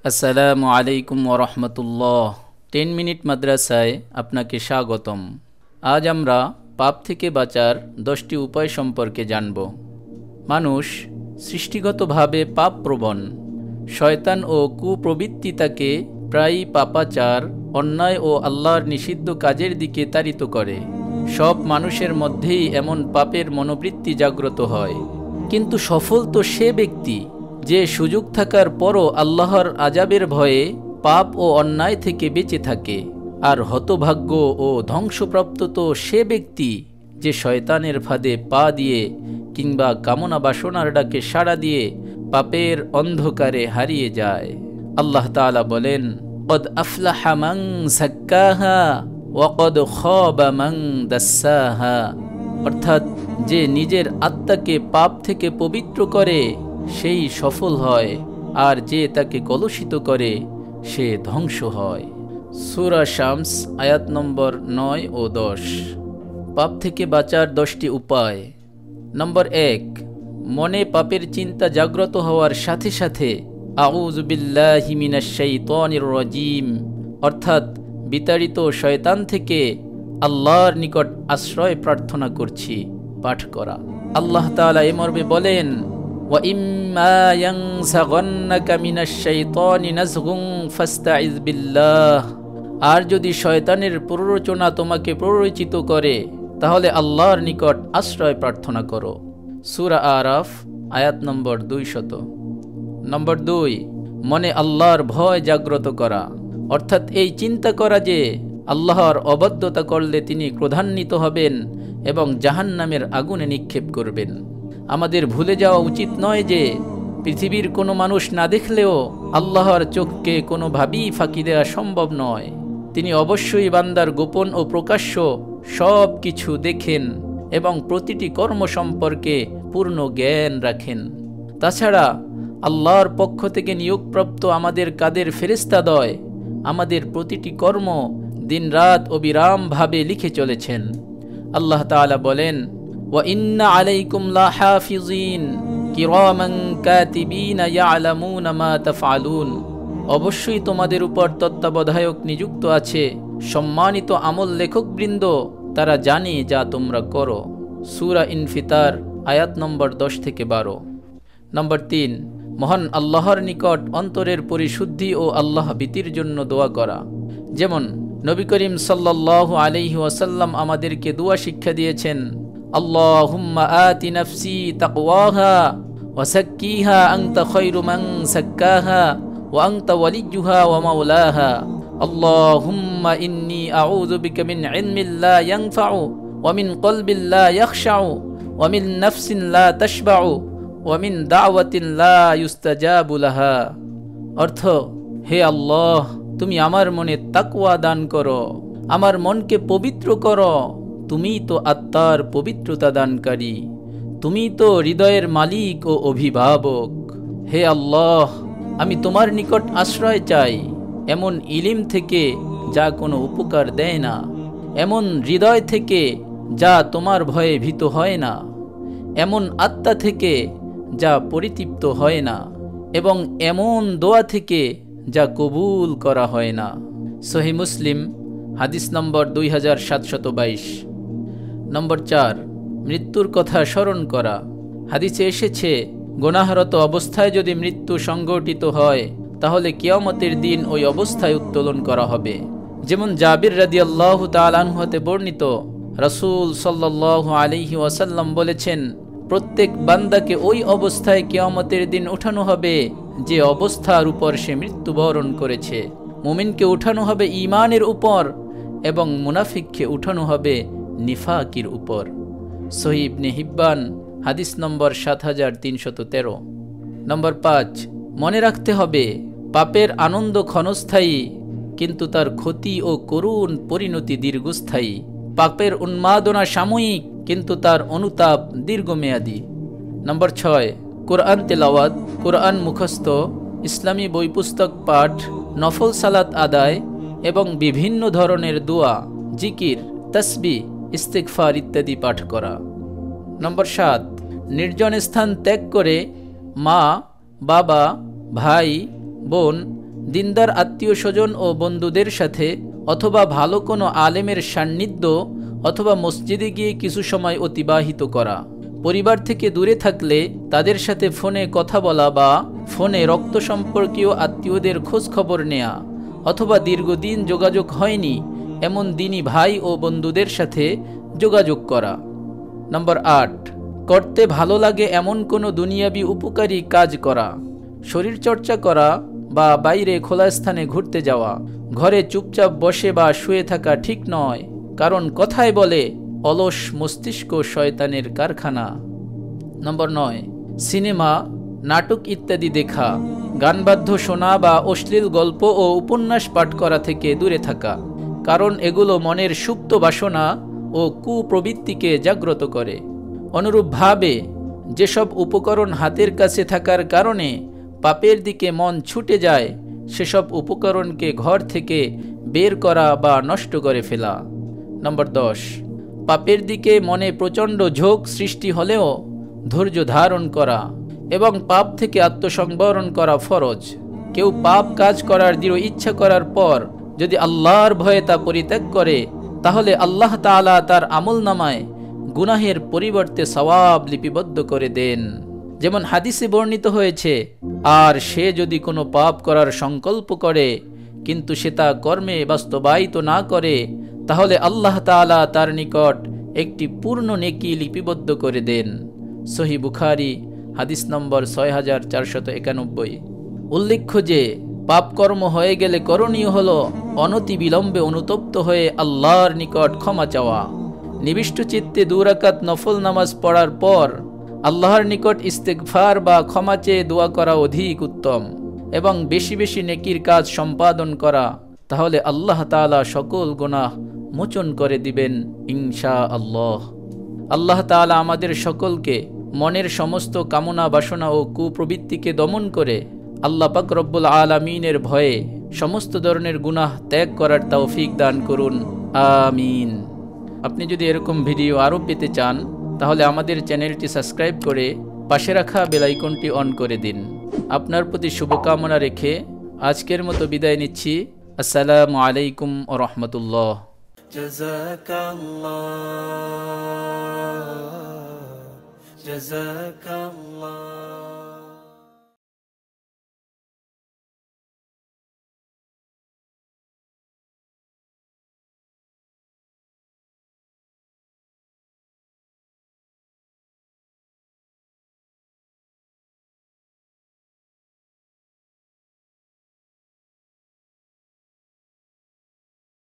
আসসালামু আলাইকুম ওরহমতুল্লাহ। 10 মিনিট মাদ্রাসায় আপনাকে স্বাগতম। আজ আমরা পাপ থেকে বাঁচার 10টি উপায় সম্পর্কে জানব। মানুষ সৃষ্টিগতভাবে পাপপ্রবণ। শয়তান ও কুপ্রবৃত্তি তাকে প্রায়ই পাপাচার, অন্যায় ও আল্লাহর নিষিদ্ধ কাজের দিকে তাড়িত করে। সব মানুষের মধ্যেই এমন পাপের মনোবৃত্তি জাগ্রত হয়, কিন্তু সফল তো সে ব্যক্তি যে সুযোগ থাকার পরও আল্লাহর আযাবের ভয়ে পাপ ও অন্যায় থেকে বেঁচে থাকে। আর হতভাগ্য ও ধ্বংসপ্রাপ্ত তো সে ব্যক্তি যে শয়তানের ফাঁদে পা দিয়ে কিংবা কামনা বাসনার ডাকে সাড়া দিয়ে পাপের অন্ধকারে হারিয়ে যায়। আল্লাহ তাআলা বলেন, কদ আফলাহা মান যাক্কাহা ওয়া কদ খাবা মান দাসসাহা। অর্থাৎ যে নিজের আত্মাকে পাপ থেকে পবিত্র করে সেই সফল হয়, আর যে তাকে কলুষিত করে সে ধ্বংস হয়। সূরা শামস আয়াত নম্বর 9 ও 10। পাপ থেকে বাঁচার 10টি উপায়। নম্বর 1, মনে পাপের চিন্তা জাগ্রত হওয়ার সাথে সাথে আউযু বিল্লাহি মিনাশ শাইতানির রাজিম, অর্থাৎ বিতাড়িত শয়তান থেকে আল্লাহর নিকট আশ্রয় প্রার্থনা করছি পাঠ করা। আল্লাহ তাআলা এ মর্মে বলেন, ওয়া ইম্মা ইয়ানসাগান্নাকা মিনাশ শাইতানি নাজগুন ফাস্তাইয বিল্লাহ। আর যদি শয়তানের প্ররোচনা তোমাকে প্ররোচিত করে তাহলে আল্লাহর নিকট আশ্রয় প্রার্থনা করো। সূরা আরাফ আয়াত নম্বর 200। নম্বর 2, মনে আল্লাহর ভয় জাগ্রত করা, অর্থাৎ এই চিন্তা করা যে আল্লাহর অবাধ্যতা করলে তিনি ক্রোধান্বিত হবেন এবং জাহান্নামের আগুনে নিক্ষেপ করবেন। আমাদের ভুলে যাওয়া উচিত নয় যে পৃথিবীর কোনো মানুষ না দেখলেও আল্লাহর চোখকে কোনোভাবেই ফাঁকি দেওয়া সম্ভব নয়। তিনি অবশ্যই বান্দার গোপন ও প্রকাশ্য সব কিছু দেখেন এবং প্রতিটি কর্ম সম্পর্কে পূর্ণ জ্ঞান রাখেন। তাছাড়া আল্লাহর পক্ষ থেকে নিয়োগপ্রাপ্ত আমাদের কাদের ফেরেশতাদ্বয় আমাদের প্রতিটি কর্ম দিনরাত অবিরামভাবে লিখে চলেছেন। আল্লাহ তাআলা বলেন, ওয়া ইন্না আলাইকুম লাহাফিজিন কিরামান কাতিবিনা ইয়ালামুনা মা তাফআলুন। অবশ্যই তোমাদের উপর তত্ত্বাবধায়ক নিযুক্ত আছে সম্মানিত আমল লেখকবৃন্দ, তারা জানে যা তোমরা করো। সূরা ইনফিতার আয়াত নম্বর 10 থেকে 12। নম্বর 3, মহান আল্লাহর নিকট অন্তরের পরিশুদ্ধি ও আল্লাহ ভীতির জন্য দোয়া করা। যেমন নবী করিম সাল্লাল্লাহু আলাইহি ওয়াসাল্লাম আমাদেরকে দোয়া শিক্ষা দিয়েছেন, আল্লাহুম্মা আতি নাফসি তাকওয়াহা ওয়া যাক্কিহা আনতা খায়রু মান যাক্কাহা ওয়া আনতা ওয়ালিয়্যুহা ওয়া মাওলাহা। আল্লাহুম্মা ইন্নী আউযু বিকা মিন ইলমিন লা ইয়ানফাউ ওয়া মিন কলবিন লা ইয়াখশাউ ওয়া মিন নাফসিন লা তাশবাউ ওয়া মিন দাওয়াতিন লা ইউস্তাজাবু লাহা। অর্থ, হে আল্লাহ, তুমি আমার মনে তাকওয়া দান করো, আমার মনকে পবিত্র করো। তুমি তো আত্মার পবিত্রতা দানকারী, তুমি তো হৃদয়ের মালিক ও অভিভাবক। হে আল্লাহ, আমি তোমার নিকট আশ্রয় চাই এমন ইলিম থেকে যা কোনো উপকার দেয় না, এমন হৃদয় থেকে যা তোমার ভয়ে ভীত হয় না, এমন আত্মা থেকে যা পরিতৃপ্ত হয় না, এবং এমন দোয়া থেকে যা কবুল করা হয় না। সহিহ মুসলিম হাদিস নম্বর 2722। নম্বর 4, মৃত্যুর কথা স্মরণ করা। হাদিসে এসেছে, গুনাহরত অবস্থায় যদি মৃত্যু সংঘটিত হয় তাহলে কিয়ামতের দিন ওই অবস্থায় উত্তোলন করা হবে। যেমন জাবির রাদিয়াল্লাহু তাআলা আনহু হতে বর্ণিত, রাসূল সাল্লাল্লাহু আলাইহি ওয়াসাল্লাম বলেছেন, প্রত্যেক বান্দাকে ওই অবস্থায় কিয়ামতের দিন উঠানো হবে যে অবস্থার উপর সে মৃত্যুবরণ করেছে। মুমিনকে উঠানো হবে ঈমানের উপর এবং মুনাফিককে উঠানো হবে নিফাকির উপর। সহিহ ইবনে হিব্বান হাদিস নম্বর 7313। নম্বর 5, মনে রাখতে হবে পাপের আনন্দ ক্ষণস্থায়ী, কিন্তু তার ক্ষতি ও করুণ পরিণতি দীর্ঘস্থায়ী। পাপের উন্মাদনা সাময়িক, কিন্তু তার অনুতাপ দীর্ঘমেয়াদী। নম্বর 6, কোরআন তেলাওয়াত, কোরআন মুখস্থ, ইসলামী বই পুস্তক পাঠ, নফল সালাত আদায় এবং বিভিন্ন ধরনের দোয়া, জিকির, তাসবিহ, ইস্তিগফার ইত্যাদি পাঠ করা। নম্বর 7, নির্জন স্থান ত্যাগ করে মা, বাবা, ভাই, বোন, দিনদার আত্মীয় স্বজন ও বন্ধুদের সাথে অথবা ভালো কোনো আলেমের সান্নিধ্য অথবা মসজিদে গিয়ে কিছু সময় অতিবাহিত করা। পরিবার থেকে দূরে থাকলে তাদের সাথে ফোনে কথা বলা বা ফোনে রক্ত সম্পর্কীয় আত্মীয়দের খোঁজ খবর নেয়া, অথবা দীর্ঘদিন যোগাযোগ হয়নি এমন দিনী ভাই ও বন্ধুদের সাথে যোগাযোগ করা। নম্বর 8, করতে ভালো লাগে এমন কোনো দুনিয়াবি উপকারী কাজ করা। শরীরচর্চা করা বা বাইরে খোলা স্থানে ঘুরতে যাওয়া। ঘরে চুপচাপ বসে বা শুয়ে থাকা ঠিক নয়, কারণ কথায় বলে অলস মস্তিষ্ক শয়তানের কারখানা। নম্বর 9, সিনেমা, নাটক ইত্যাদি দেখা, গানবাদ্য শোনা বা অশ্লীল গল্প ও উপন্যাস পাঠ করা থেকে দূরে থাকা, কারণ এগুলো মনের সুপ্ত বাসনা ও কুপ্রবৃত্তিকে জাগ্রত করে। অনুরূপভাবে যেসব উপকরণ হাতের কাছে থাকার কারণে পাপের দিকে মন ছুটে যায়, সেসব উপকরণকে ঘর থেকে বের করা বা নষ্ট করে ফেলা। নম্বর 10, পাপের দিকে মনে প্রচণ্ড ঝোঁক সৃষ্টি হলেও ধৈর্য ধারণ করা এবং পাপ থেকে আত্মসংবরণ করা ফরজ। কেউ পাপ কাজ করার দৃঢ় ইচ্ছা করার পর যদি আল্লাহর ভয়ে তা পরিত্যাগ করে, তাহলে আল্লাহ তাআলা তার আমলনামায় গুনাহের পরিবর্তে সওয়াব লিপিবদ্ধ করে দেন। যেমন হাদিসে বর্ণিত হয়েছে, আর সে যদি কোনো পাপ করার সংকল্প করে কিন্তু সে তা কর্মে বাস্তবায়িত না করে, তাহলে আল্লাহ তাআলা তার নিকট একটি পূর্ণ নেকি লিপিবদ্ধ করে দেন। সহিহ বুখারী হাদিস নম্বর 6491। উল্লেখ্য যে পাপকর্ম হয়ে গেলে করণীয় হল অনতি বিলম্বে অনুতপ্ত হয়ে আল্লাহর নিকট ক্ষমা চাওয়া। নিবিষ্ট চিত্তে 2 রাকাত নফল নামাজ পড়ার পর আল্লাহর নিকট ইস্তেগফার বা ক্ষমা চেয়ে দোয়া করা অধিক উত্তম, এবং বেশি বেশি নেকির কাজ সম্পাদন করা, তাহলে আল্লাহ তাআলা সকল গুনাহ মোচন করে দিবেন ইনশাআল্লাহ। আল্লাহ তাআলা আমাদের সকলকে মনের সমস্ত কামনা বাসনা ও কুপ্রবৃত্তিকে দমন করে আল্লাহ পাক রব্বুল আলামিনের ভয়ে সমস্ত ধরনের গুনাহ ত্যাগ করার তৌফিক দান করুন, আমিন। আপনি যদি এরকম ভিডিও আরও পেতে চান, তাহলে আমাদের চ্যানেলটি সাবস্ক্রাইব করে পাশে রাখা বেল আইকনটি অন করে দিন। আপনার প্রতি শুভকামনা রেখে আজকের মতো বিদায় নিচ্ছি। আসসালামু আলাইকুম ওয়া রাহমাতুল্লাহ। জাযাকাল্লাহ।